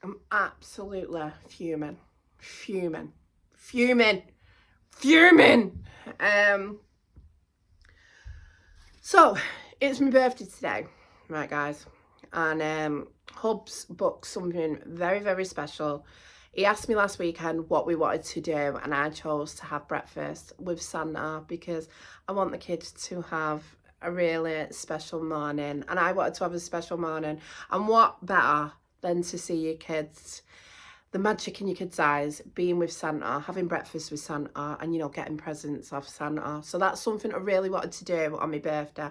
I'm absolutely fuming. Fuming. Fuming. Fuming. So, it's my birthday today, right, guys? And Hubs booked something very, very special. He asked me last weekend what we wanted to do, and I chose to have breakfast with Santa because I want the kids to have a really special morning, and I wanted to have a special morning. And what better than to see your kids, the magic in your kids' eyes, being with Santa, having breakfast with Santa, and getting presents off Santa. So that's something I really wanted to do on my birthday.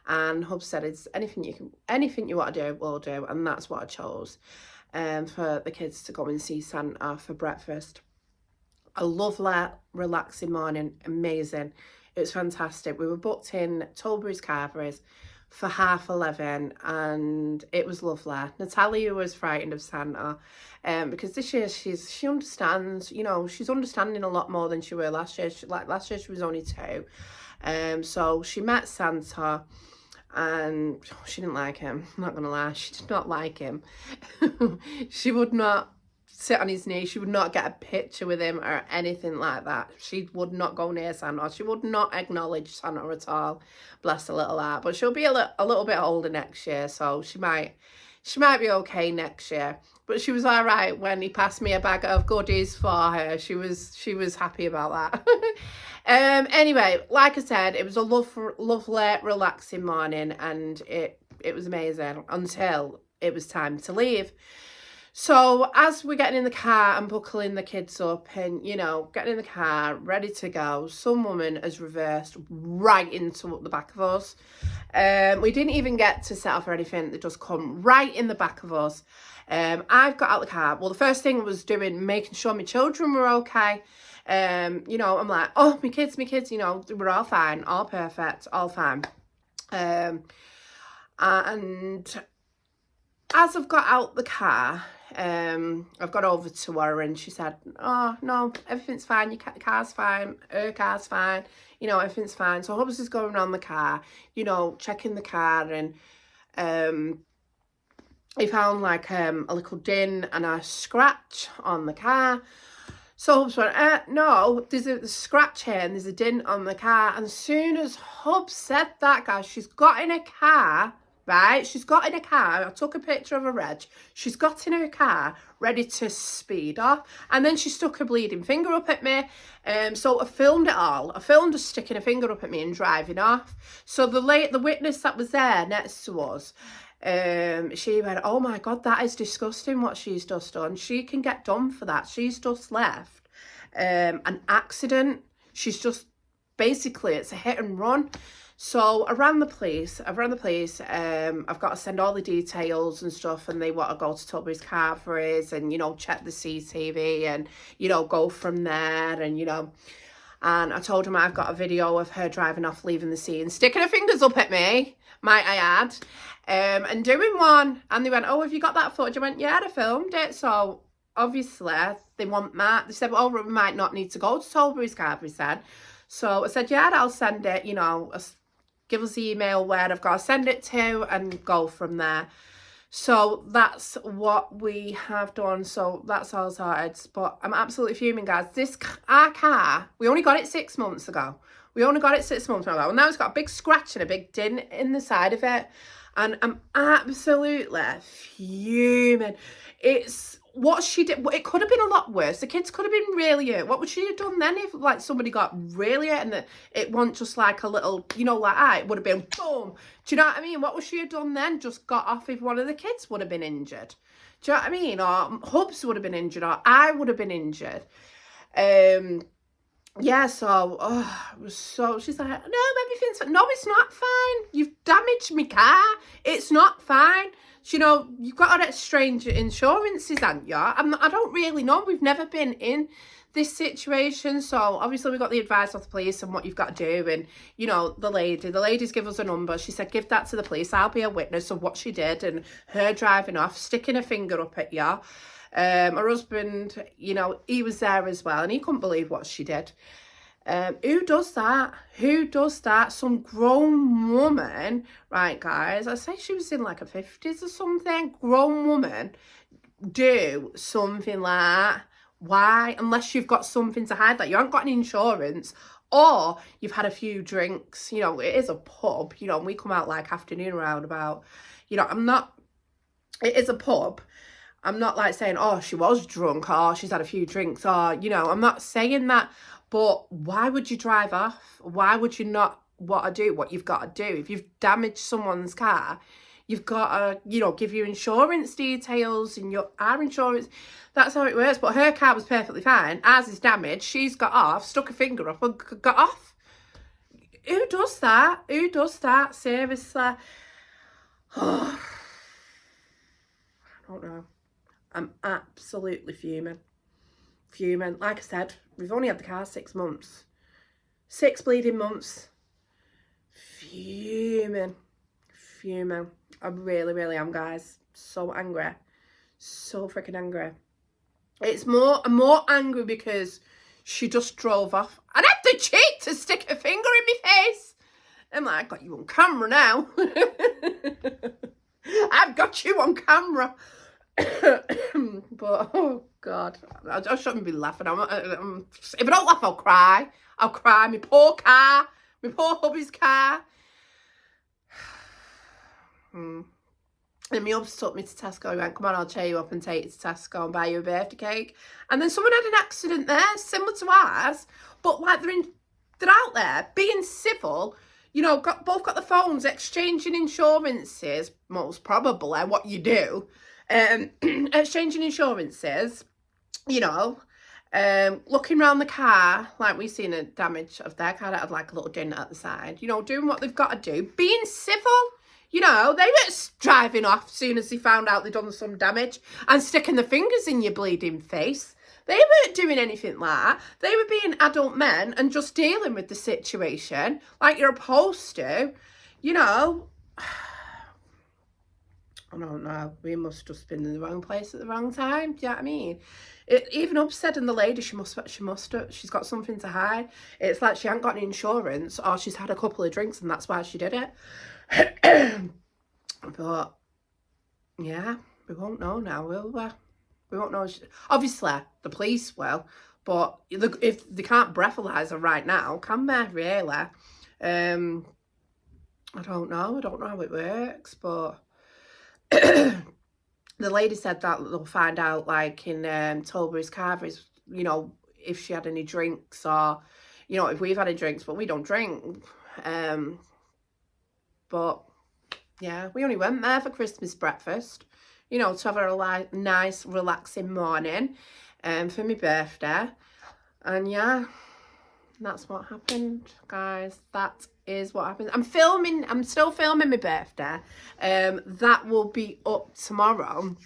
And Hub said, "It's anything you want to do, we'll do," and that's what I chose. For the kids to go and see Santa for breakfast. A lovely, relaxing morning, amazing. It was fantastic. We were booked in Tilbury's Carveries for 11:30, and it was lovely. Natalia was frightened of Santa because this year she understands, she's understanding a lot more than she were last year. Last year she was only 2. So she met Santa and she didn't like him. I'm not gonna lie, she did not like him. She would not sit on his knee. She would not get a picture with him or anything like that. She would not go near Santa. She would not acknowledge Santa at all. Bless her little heart. But she'll be a little bit older next year, so she might be okay next year. But she was all right when he passed me a bag of goodies for her. She was happy about that. Anyway, like I said, it was a lovely, relaxing morning, and it was amazing until it was time to leave. So as we're getting in the car and buckling the kids up and, getting in the car, ready to go, some woman has reversed right into the back of us. We didn't even get to set off or anything. They just come right in the back of us. I've got out the car. Well, the first thing I was doing, making sure my children were okay. I'm like, oh, my kids, we're all fine, all perfect, all fine. And as I've got out the car, I've got over to her and she said, "Oh, no, everything's fine, your car's fine, her car's fine, everything's fine." So Hubs is going around the car, checking the car, and he found like a little dent and a scratch on the car. So Hubs went, "No, there's a scratch here and there's a dent on the car." And as soon as Hubs said that, guys, she's got in a car. Right, she's got in a car. I took a picture of her reg. She's got in her car, ready to speed off, and then she stuck her bleeding finger up at me. So I filmed it all. I filmed her sticking her finger up at me and driving off. So the witness that was there next to us, she went, "Oh my God, that is disgusting what she's just done. She can get done for that. She's just left an accident. She's just, basically, it's a hit and run." So I ran the police. I've got to send all the details and stuff, and they want to go to Tilbury's Carveries and, check the CCTV and, go from there. And, and I told them I've got a video of her driving off, leaving the scene, sticking her fingers up at me, might I add, and doing one. And they went, "Oh, have you got that footage?" I went, "Yeah, I filmed it." So obviously they want that. They said, "Oh, we might not need to go to Tilbury's Carveries then." So I said, "Yeah, I'll send it, give us the email where I've got to send it to and go from there." So that's what we have done. So that's all sorted. But I'm absolutely fuming, guys. Our car, we only got it 6 months ago. And now it's got a big scratch and a big dent in the side of it. And I'm absolutely fuming. It's what she did. It could have been a lot worse. The kids could have been really hurt. What would she have done then if like somebody got really hurt and it wasn't just like a little, like that? It would have been boom. Do you know what I mean? What would she have done then? Just got off if one of the kids would have been injured. Do you know what I mean? Or Hubs would have been injured, or I would have been injured. Yeah, so, she's like, "No, everything's fine." No, it's not fine. You've damaged my car. It's not fine. You've got to exchange insurances, haven't you? I don't really know. We've never been in this situation. So, obviously, we got the advice of the police and what you've got to do. And, the ladies give us a number. She said, "Give that to the police. I'll be a witness of what she did and her driving off, sticking her finger up at you." Her husband, he was there as well, and he couldn't believe what she did. Who does that? Some grown woman, right, guys? I say she was in like her 50s or something. Grown woman do something like that. Why? Unless you've got something to hide, like you haven't got any insurance, or you've had a few drinks. You know, it is a pub, you know, and we come out like afternoon around about, you know, it is a pub. I'm not like saying, oh, she was drunk, or she's had a few drinks, or, you know, I'm not saying that. But why would you drive off? Why would you not want to do what you've got to do? If you've damaged someone's car, you've got to, you know, give your insurance details and our insurance. That's how it works. But her car was perfectly fine. Ours is damaged. She's got off, stuck her finger up and got off. Who does that? Who does that? Seriously. Oh, I don't know. I'm absolutely fuming. Fuming. Like I said, we've only had the car 6 months. 6 bleeding months. Fuming. Fuming. I really, really am, guys. So angry. So freaking angry. I'm more angry because she just drove off and had the cheek to stick her finger in my face. I'm like, I've got you on camera now. I've got you on camera. But, oh, God. I shouldn't be laughing. If I don't laugh, I'll cry. I'll cry. My poor car. My poor hubby's car. And my hubs took me to Tesco. He went, come on, I'll cheer you up and take you to Tesco and buy you a birthday cake. And then someone had an accident there, similar to ours. But, like, they're out there being civil. You know, both got the phones, exchanging insurances, most probably, what you do. Exchanging insurances, you know, looking around the car, like we've seen a damage of their car that had like a little dent at the side, you know, doing what they've got to do, being civil, you know, they weren't driving off as soon as they found out they'd done some damage and sticking their fingers in your bleeding face. They weren't doing anything like that. They were being adult men and just dealing with the situation like you're supposed to, you know. I don't know. We must have just been in the wrong place at the wrong time. Do you know what I mean? It even upsetting the lady. She's got something to hide. It's like she hasn't got any insurance, or she's had a couple of drinks and that's why she did it. But yeah, we won't know now, will we? We won't know. Obviously, the police will, but if they can't breathalyze her right now, can they really? I don't know. I don't know how it works, but. The lady said that they'll find out, like, in Tilbury's Carveries, you know, if she had any drinks, or, you know, if we've had any drinks, but we don't drink. But, yeah, we only went there for Christmas breakfast, you know, to have a nice, relaxing morning for my birthday. And, yeah, that's what happened, guys. That is what happened. I'm still filming my birthday. That will be up tomorrow.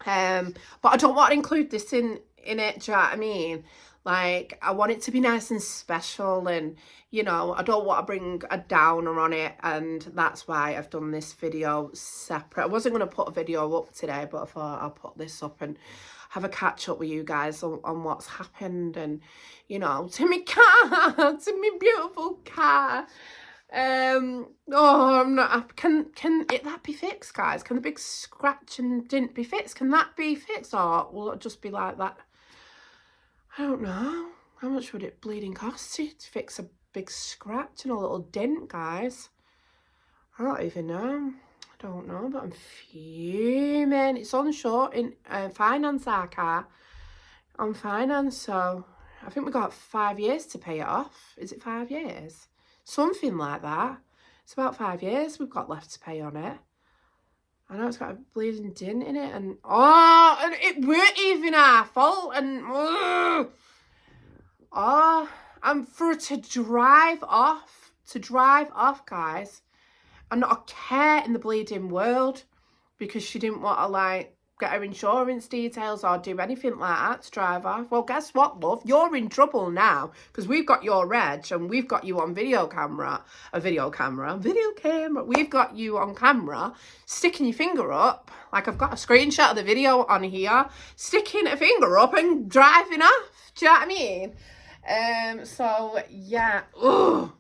But I don't want to include this in it, do you know what I mean? Like, I want it to be nice and special, and, you know, I don't want to bring a downer on it, and that's why I've done this video separate. I wasn't going to put a video up today, but I thought I'll put this up and have a catch up with you guys on what's happened, and, you know, to my car, to my beautiful car. Oh, I'm not. Can that be fixed, guys? Can the big scratch and dent be fixed? Can that be fixed, or will it just be like that? I don't know. How much would it bleeding cost to fix a big scratch and a little dent, guys? I don't even know. I don't know, but I'm fuming. It's on short in finance, our car. On finance, so I think we've got 5 years to pay it off. Is it 5 years? Something like that. It's about 5 years we've got left to pay on it. I know it's got a bleeding dent in it, and and it weren't even our fault, and and for it to drive off, guys, and not a care in the bleeding world, because she didn't want to, like, get her insurance details or do anything like that to drive off. Well, guess what, love? You're in trouble now, because we've got your reg and we've got you on video camera. We've got you on camera sticking your finger up. Like, I've got a screenshot of the video on here, sticking a finger up and driving off. Do you know what I mean? So, yeah. Oh,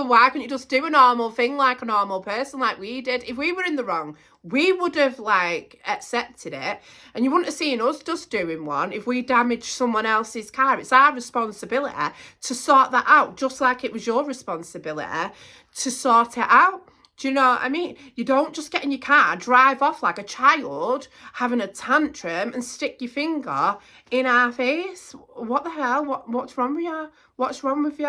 why couldn't you just do a normal thing like a normal person, like we did? If we were in the wrong, we would have like accepted it, and you wouldn't have seen us just doing one if we damaged someone else's car. It's our responsibility to sort that out, just like it was your responsibility to sort it out. Do you know what I mean? You don't just get in your car, drive off like a child, having a tantrum, and stick your finger in our face. What the hell? What's wrong with you? What's wrong with you?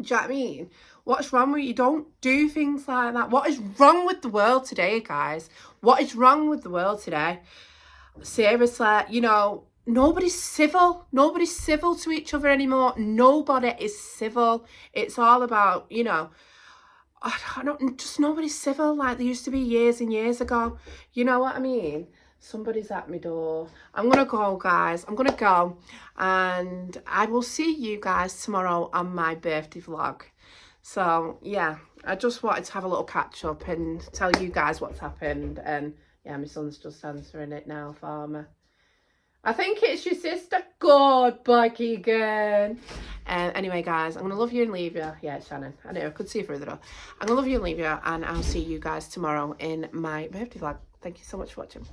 Do you know what I mean? What's wrong with you? Don't do things like that. What is wrong with the world today, guys? What is wrong with the world today? Seriously, you know, nobody's civil. Nobody's civil to each other anymore. Nobody is civil. It's all about, you know, just nobody's civil like they used to be years and years ago. You know what I mean? Somebody's at my door. I'm going to go, guys. I'm going to go. And I will see you guys tomorrow on my birthday vlog. So, yeah, I just wanted to have a little catch up and tell you guys what's happened. And, yeah, my son's just answering it now for me. I think it's your sister. Good boy, Keegan. Anyway, guys, I'm going to love you and leave you. Yeah, it's Shannon. I know, I could see her through the door. I'm going to love you and leave you. And I'll see you guys tomorrow in my birthday vlog. Thank you so much for watching.